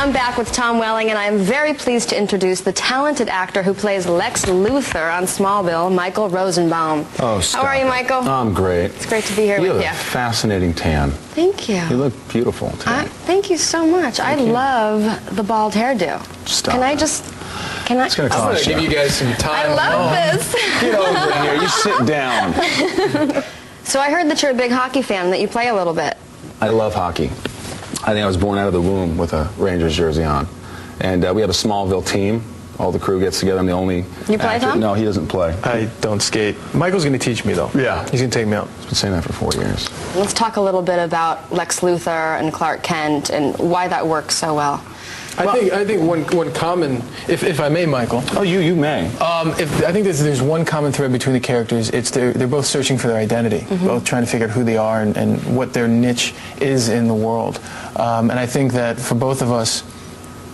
I'm back with Tom Welling, and I am very pleased to introduce the talented actor who plays Lex Luthor on Smallville, Michael Rosenbaum. Oh, stop. How are you, Michael? I'm great. It's great to be here with you. You have a fascinating tan. Thank you. You look beautiful, too. Thank you so much. I love the bald hairdo. Stop. Can I just... Can I? It's going to cost you. Give you guys some time. I love this. Get over here. You sit down. So I heard that you're a big hockey fan, that you play a little bit. I love hockey. I think I was born out of the womb with a Rangers jersey on. And we have a Smallville team. All the crew gets together. I'm the only You play, actor. Tom? No, he doesn't play. I don't skate. Michael's going to teach me, though. Yeah. He's going to take me out. He's been saying that for 4 years. Let's talk a little bit about Lex Luthor and Clark Kent and why that works so well. I think one common, if I may, Michael. Oh, you may. I think there's one common thread between the characters. It's they're both searching for their identity, both trying to figure out who they are and what their niche is in the world. And I think that for both of us,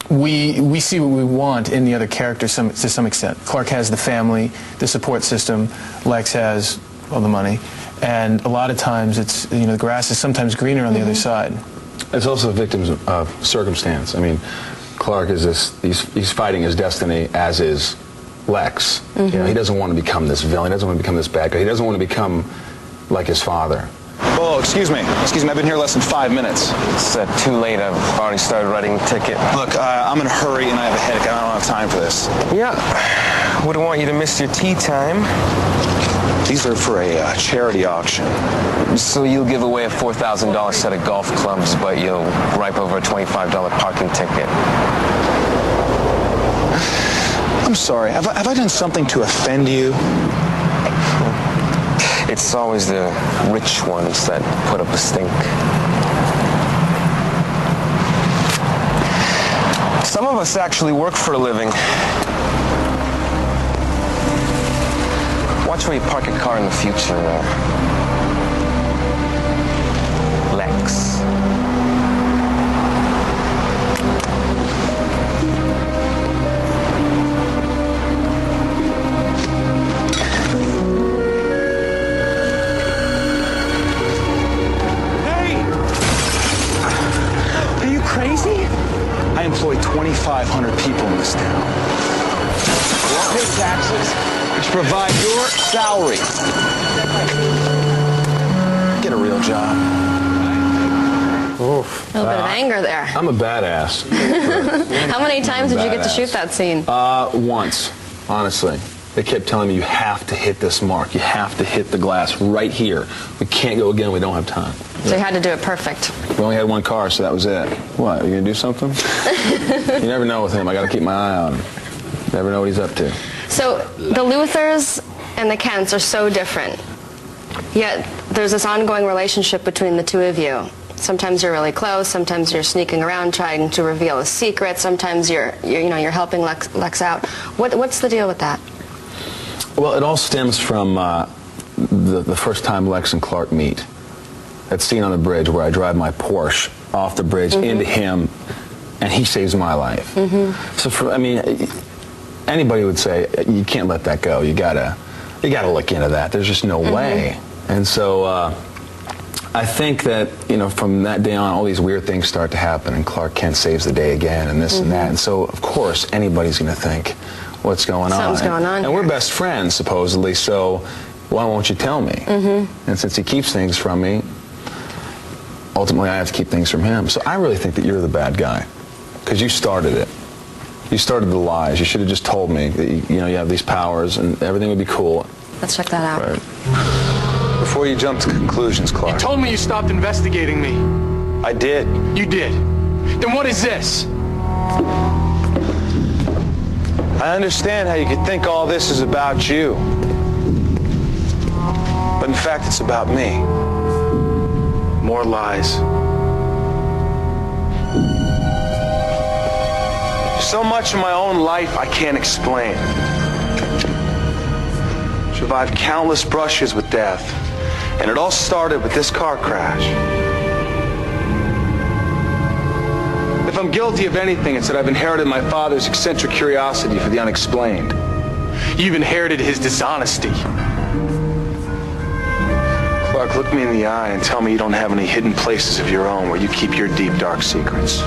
we see what we want in the other characters to some extent. Clark has the family, the support system. Lex has all the money, and a lot of times it's the grass is sometimes greener on the other side. It's also victims of circumstance. I mean, Clark is he's fighting his destiny, as is Lex. You know, he doesn't want to become this villain. He doesn't want to become this bad guy. He doesn't want to become like his father. Oh, excuse me. I've been here less than 5 minutes. It's too late. I've already started writing the ticket. Look, I'm in a hurry and I have a headache. I don't have time for this. Yeah. Wouldn't want you to miss your tea time. These are for a charity auction. So you'll give away a $4,000 set of golf clubs, but you'll gripe over a $25 parking ticket. I'm sorry. Have I done something to offend you? It's always the rich ones that put up a stink. Some of us actually work for a living. Watch where you park your car in the future, Lex. Crazy? I employ 2,500 people in this town. You all pay taxes, which provide your salary. Get a real job. A little bit of anger there. I'm a badass. How many times did you get to shoot that scene? Once, honestly. They kept telling me, you have to hit this mark. You have to hit the glass right here. We can't go again. We don't have time. So you had to do it perfect. We only had one car, so that was it. What, are you going to do something? You never know with him. I got to keep my eye on him. Never know what he's up to. So the Luthors and the Kents are so different. Yet there's this ongoing relationship between the two of you. Sometimes you're really close. Sometimes you're sneaking around trying to reveal a secret. Sometimes you're helping Lex out. What's the deal with that? Well, it all stems from the first time Lex and Clark meet. That scene on the bridge where I drive my Porsche off the bridge into him, and he saves my life. So, anybody would say, you can't let that go. You gotta look into that. There's just no way. And so I think that, from that day on, all these weird things start to happen, and Clark Kent saves the day again, and this and that. And so, of course, anybody's going to think, what's going on? Something's going on and we're best friends, supposedly, so why won't you tell me? And since he keeps things from me, ultimately I have to keep things from him. So I really think that you're the bad guy, because you started it. You started the lies. You should have just told me that you have these powers and everything would be cool. Let's check that out. Right. Before you jump to conclusions, Clark. You told me you stopped investigating me. I did. You did. Then what is this? I understand how you could think all this is about you. But in fact, it's about me. More lies. So much of my own life I can't explain. Survived countless brushes with death. And it all started with this car crash. If I'm guilty of anything, it's that I've inherited my father's eccentric curiosity for the unexplained. You've inherited his dishonesty. Clark, look me in the eye and tell me you don't have any hidden places of your own where you keep your deep, dark secrets.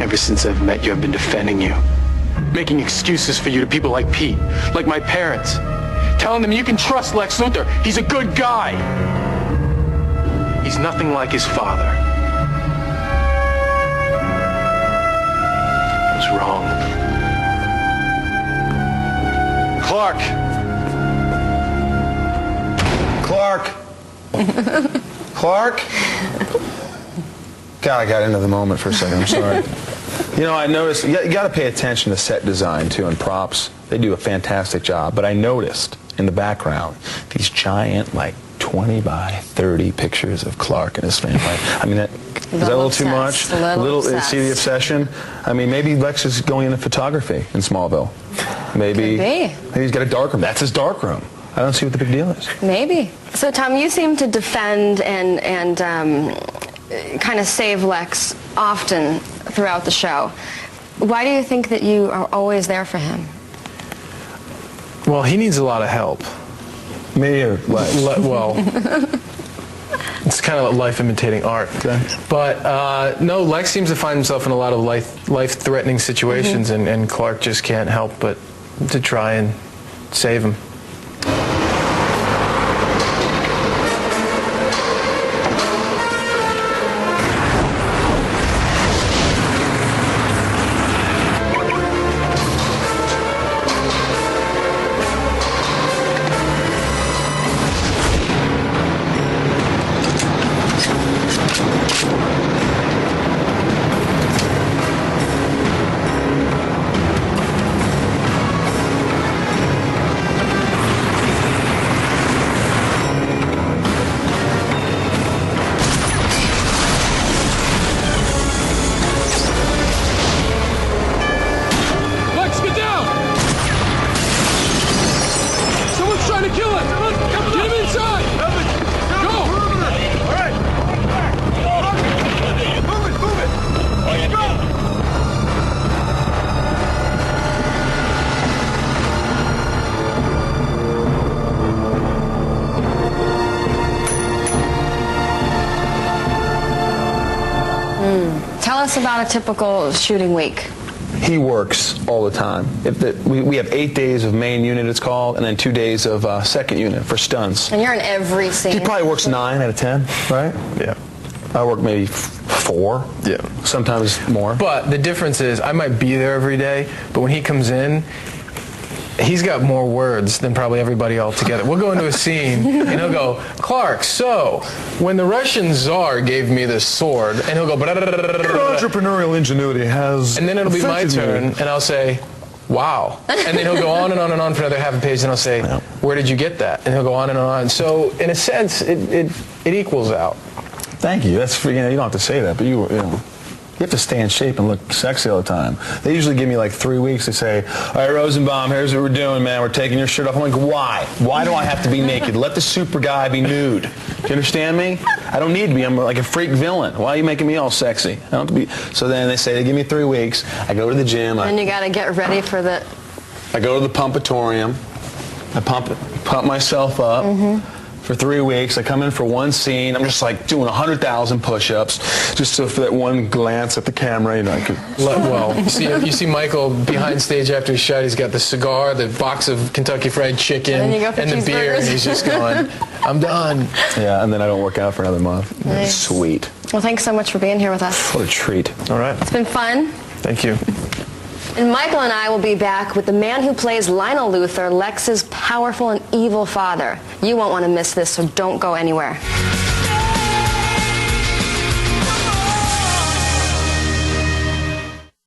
Ever since I've met you, I've been defending you. Making excuses for you to people like Pete, like my parents. Telling them you can trust Lex Luthor. He's a good guy. He's nothing like his father. I was wrong. Clark! Clark? God, I got into the moment for a second. I'm sorry. You know, I noticed, you got to pay attention to set design, too, and props. They do a fantastic job. But I noticed in the background these giant, like, 20 by 30 pictures of Clark and his family. I mean, is that a little too much? A little obsessed. See the obsession? I mean, maybe Lex is going into photography in Smallville. Maybe he's got a darkroom. That's his darkroom. I don't see what the big deal is. Maybe. So, Tom, you seem to defend and kind of save Lex often throughout the show. Why do you think that you are always there for him? Well, he needs a lot of help. Me or Lex? Well, it's kind of life imitating art. Okay. But no, Lex seems to find himself in a lot of life-threatening situations, and Clark just can't help but to try and save him. Tell us about a typical shooting week. He works all the time. We have 8 days of main unit, it's called, and then 2 days of second unit for stunts. And you're in every scene. He probably works 9 out of 10, right? Yeah. I work maybe 4. Yeah. Sometimes more. But the difference is, I might be there every day, but when he comes in, he's got more words than probably everybody all together. We'll go into a scene, and he'll go, Clark, so, when the Russian Tsar gave me this sword, and he'll go, entrepreneurial ingenuity has... And then it'll be my turn, and I'll say, wow. And then he'll go on and on and on for another half a page, and I'll say, where did you get that? And he'll go on and on. So, in a sense, it equals out. Thank you. That's, you know, you don't have to say that, but you know. You have to stay in shape and look sexy all the time. They usually give me like 3 weeks. They say, all right, Rosenbaum, here's what we're doing, man. We're taking your shirt off. I'm like, why? Why do I have to be naked? Let the super guy be nude. Do you understand me? I don't need to be. I'm like a freak villain. Why are you making me all sexy? I don't have to be. So then they say, they give me 3 weeks. I go to the gym. And you got to get ready for the... I go to the pumpatorium. I pump myself up. For 3 weeks, I come in for one scene. I'm just like doing 100,000 push-ups, just so for that one glance at the camera, you know, I could. Well, you see Michael behind stage after he's shot. He's got the cigar, the box of Kentucky Fried Chicken, and the beer, and he's just going, "I'm done." Yeah, and then I don't work out for another month. Nice. Sweet. Well, thanks so much for being here with us. What a treat. All right. It's been fun. Thank you. And Michael and I will be back with the man who plays Lionel Luthor, Lex's powerful and evil father. You won't want to miss this, so don't go anywhere.